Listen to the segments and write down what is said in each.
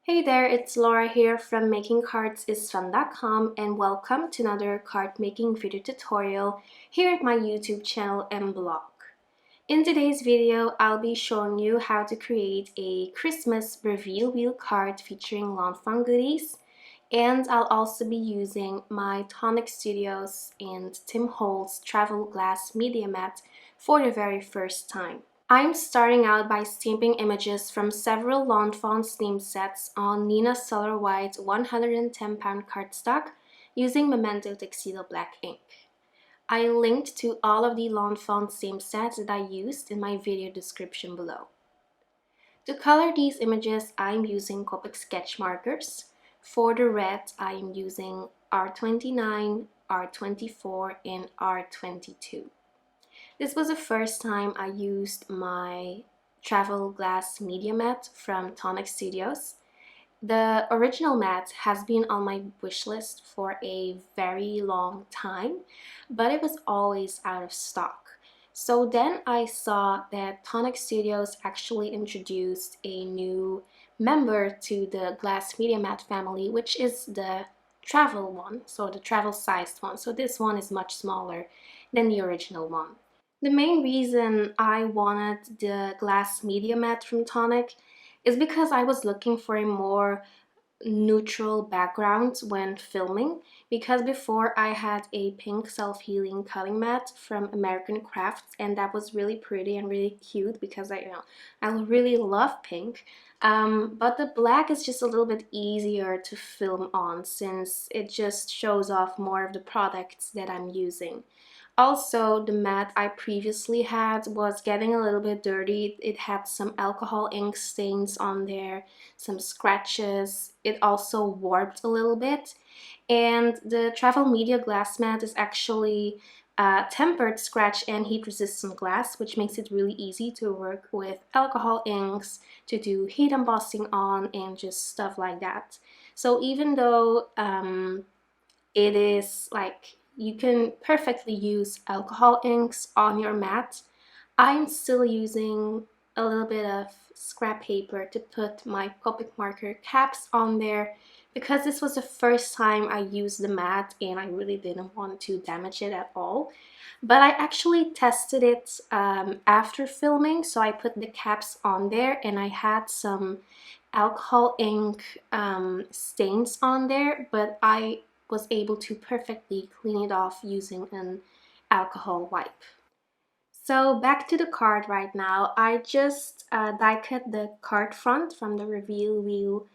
Hey there, it's Laura here from makingcardsisfun.com and welcome to another card making video tutorial here at my YouTube channel and blog. In today's video, I'll be showing you how to create a Christmas reveal wheel card featuring Lawn Fawn goodies, and I'll also be using my Tonic Studios and Tim Holtz travel glass media mat for the very first time. I'm starting out by stamping images from several Lawn Fawn theme sets on Nina Solar White 110-pound cardstock using Memento Tuxedo Black ink. I linked to all of the Lawn Fawn theme sets that I used in my video description below. To color these images, I'm using Copic sketch markers. For the red, I am using R29, R24, and R22. This was the first time I used my travel glass media mat from Tonic Studios. The original mat has been on my wish list for a very long time, but it was always out of stock. So then I saw that Tonic Studios actually introduced a new member to the glass media mat family, which is the travel one, so the travel sized one. So this one is much smaller than the original one. The main reason I wanted the glass media mat from Tonic is because I was looking for a more neutral background when filming, because before I had a pink self-healing cutting mat from American Crafts, and that was really pretty and really cute because I really love pink. But the black is just a little bit easier to film on since it just shows off more of the products that I'm using. Also, the mat I previously had was getting a little bit dirty. It had some alcohol ink stains on there, some scratches. It also warped a little bit. And the travel media glass mat is actually tempered scratch and heat resistant glass, which makes it really easy to work with alcohol inks, to do heat embossing on, and just stuff like that. So even though it is like you can perfectly use alcohol inks on your mat, I'm still using a little bit of scrap paper to put my Copic marker caps on there because this was the first time I used the mat and I really didn't want to damage it at all. But I actually tested it after filming, so I put the caps on there and I had some alcohol ink stains on there, but I was able to perfectly clean it off using an alcohol wipe. So back to the card right now. I just die cut the card front from the reveal wheel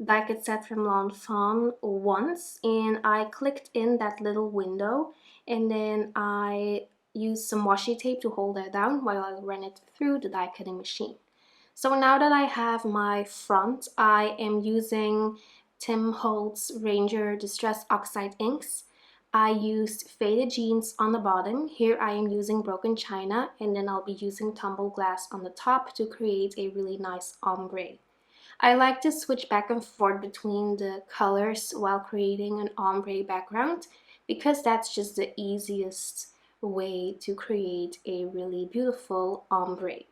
die cut set from Lawn Fawn once, and I clicked in that little window, and then I used some washi tape to hold that down while I ran it through the die cutting machine. So now that I have my front, I am using Tim Holtz Ranger Distress Oxide inks. I used faded jeans on the bottom. Here I am using broken china, and then I'll be using tumbled glass on the top to create a really nice ombre. I like to switch back and forth between the colors while creating an ombre background because that's just the easiest way to create a really beautiful ombre.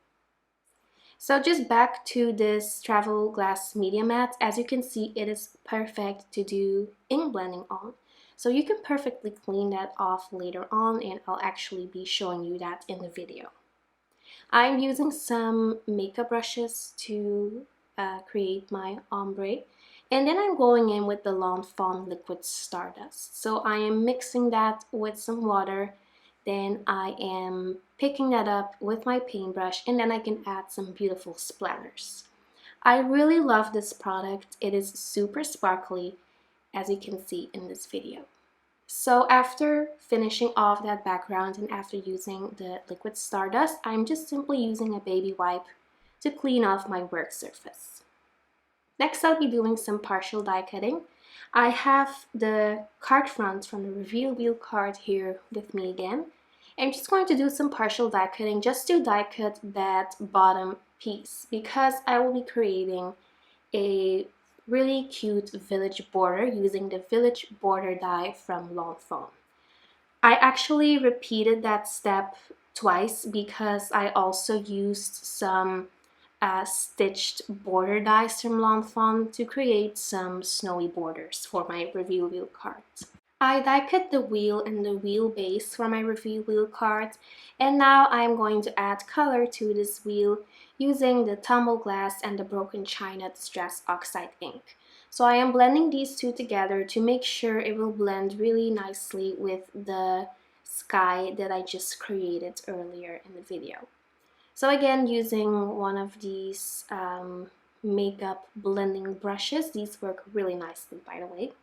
So just back to this travel glass media mat, as you can see, it is perfect to do ink blending on. So you can perfectly clean that off later on, and I'll actually be showing you that in the video. I'm using some makeup brushes to create my ombre, and then I'm going in with the Lawn Fawn liquid Stardust. So I am mixing that with some water. Then I am picking that up with my paintbrush, and then I can add some beautiful splatters. I really love this product. It is super sparkly, as you can see in this video. So after finishing off that background and after using the liquid Stardust, I'm just simply using a baby wipe to clean off my work surface. Next, I'll be doing some partial die cutting. I have the card front from the reveal wheel card here with me again. I'm just going to do some partial die cutting just to die cut that bottom piece because I will be creating a really cute village border using the village border die from Lawn Fawn. I actually repeated that step twice because I also used some stitched border dies from Lawn Fawn to create some snowy borders for my reveal wheel cards. I die cut the wheel and the wheel base for my reveal wheel cards, and now I'm going to add color to this wheel using the Tumbled glass and the broken china distress oxide ink. So I am blending these two together to make sure it will blend really nicely with the sky that I just created earlier in the video. So again, using one of these makeup blending brushes. These work really nicely, by the way.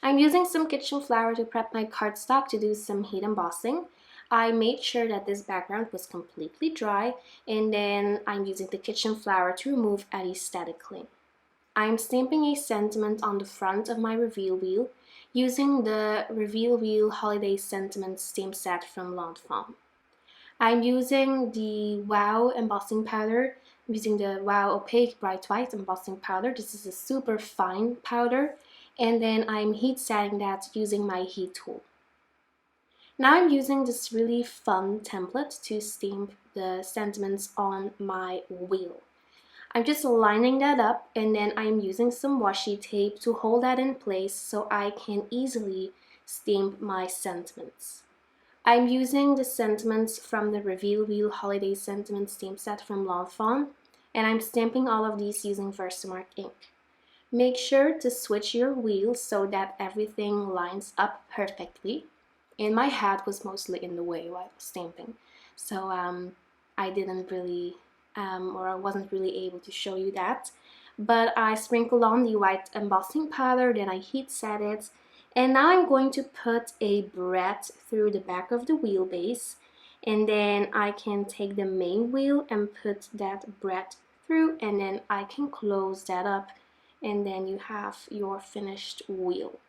I'm using some kitchen flour to prep my cardstock to do some heat embossing. I made sure that this background was completely dry, and then I'm using the kitchen flour to remove any static cling. I'm stamping a sentiment on the front of my reveal wheel using the Reveal Wheel Holiday Sentiment stamp set from Lawn Fawn. I'm using the Wow embossing powder. I'm using the Wow Opaque Bright White embossing powder. This is a super fine powder. And then I'm heat setting that using my heat tool. Now I'm using this really fun template to stamp the sentiments on my wheel. I'm just lining that up, and then I'm using some washi tape to hold that in place so I can easily stamp my sentiments. I'm using the sentiments from the Reveal Wheel Holiday Sentiment stamp set from Lawn Fawn, and I'm stamping all of these using Versamark ink. Make sure to switch your wheel so that everything lines up perfectly. And my hat was mostly in the way while stamping, so I didn't really, or I wasn't really able to show you that. But I sprinkled on the white embossing powder, then I heat set it, and now I'm going to put a braid through the back of the wheelbase, and then I can take the main wheel and put that braid through, and then I can close that up, and then you have your finished wheel.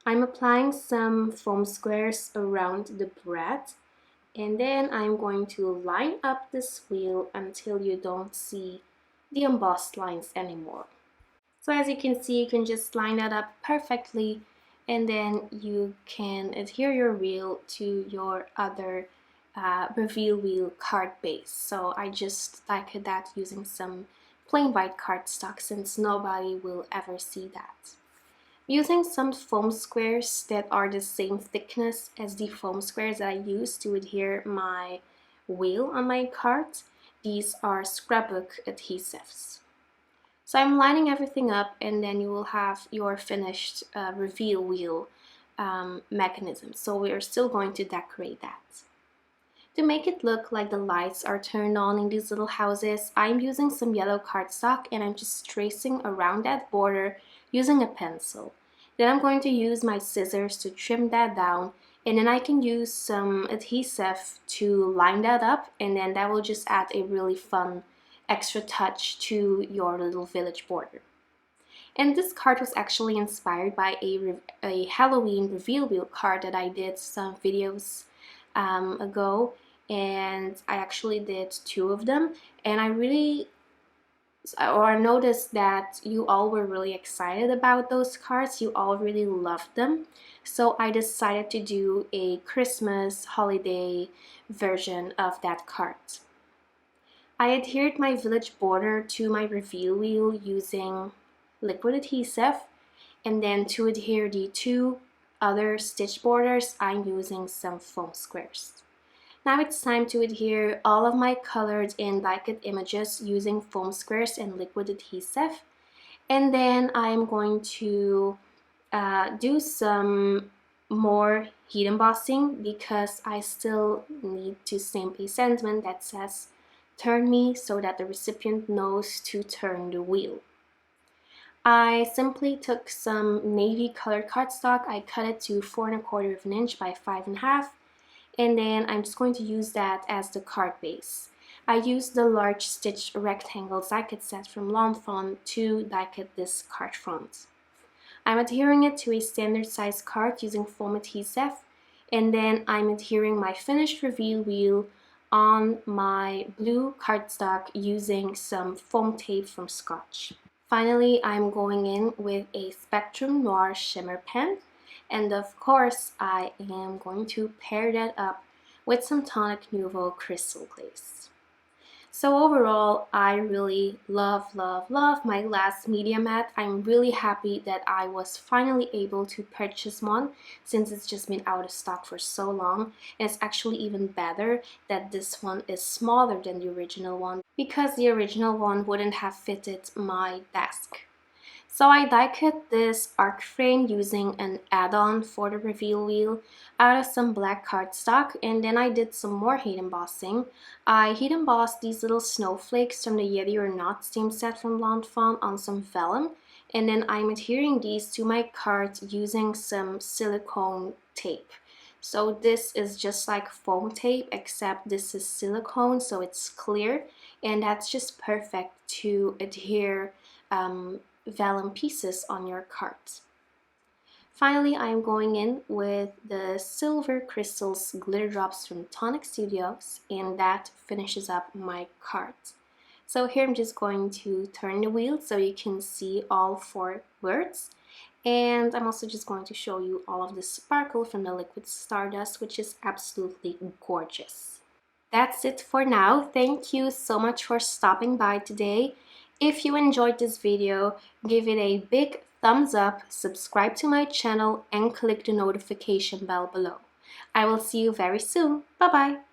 I'm applying some foam squares around the braid, and then I'm going to line up this wheel until you don't see the embossed lines anymore. So as you can see, you can just line that up perfectly, and then you can adhere your wheel to your other reveal wheel card base. So I just die-cut that using some plain white cardstock since nobody will ever see that. Using some foam squares that are the same thickness as the foam squares that I use to adhere my wheel on my card. These are scrapbook adhesives. So I'm lining everything up, and then you will have your finished reveal wheel mechanism. So we are still going to decorate that. To make it look like the lights are turned on in these little houses, I'm using some yellow cardstock, and I'm just tracing around that border using a pencil. Then I'm going to use my scissors to trim that down, and then I can use some adhesive to line that up, and then that will just add a really fun extra touch to your little village border. And this card was actually inspired by a Halloween reveal wheel card that I did some videos ago, and I actually did 2 of them, and I noticed that you all were really excited about those cards. You all really loved them, so I decided to do a Christmas holiday version of that card. I adhered my village border to my reveal wheel using liquid adhesive, and then to adhere the 2 other stitch borders, I'm using some foam squares. Now it's time to adhere all of my colored and die-cut images using foam squares and liquid adhesive. And then I'm going to do some more heat embossing because I still need to stamp a sentiment that says "Turn me" so that the recipient knows to turn the wheel. I simply took some navy colored cardstock. I cut it to 4 1/4 of an inch by 5 1/2. And then I'm just going to use that as the card base. I used the large stitch rectangle die-cut set from Lawn Fawn to die-cut this card front. I'm adhering it to a standard size card using foam adhesive, and then I'm adhering my finished reveal wheel on my blue cardstock using some foam tape from Scotch. Finally, I'm going in with a Spectrum Noir shimmer pen. And of course, I am going to pair that up with some Tonic Nouveau crystal glaze. So overall, I really love my glass media mat. I'm really happy that I was finally able to purchase one since it's just been out of stock for so long. And it's actually even better that this one is smaller than the original one because the original one wouldn't have fitted my desk. So I die cut this arc frame using an add-on for the reveal wheel out of some black cardstock, and then I did some more heat embossing. I heat embossed these little snowflakes from the Yeti Or Not steam set from Lawn Fawn on some vellum, and then I'm adhering these to my card using some silicone tape. So this is just like foam tape, except this is silicone, so it's clear, and that's just perfect to adhere vellum pieces on your cards. Finally, I am going in with the Silver Crystals Glitter Drops from Tonic Studios, and that finishes up my cards. So here I'm just going to turn the wheel so you can see all 4 words. And I'm also just going to show you all of the sparkle from the liquid Stardust, which is absolutely gorgeous. That's it for now. Thank you so much for stopping by today. If you enjoyed this video, give it a big thumbs up, subscribe to my channel, and click the notification bell below. I will see you very soon. Bye bye!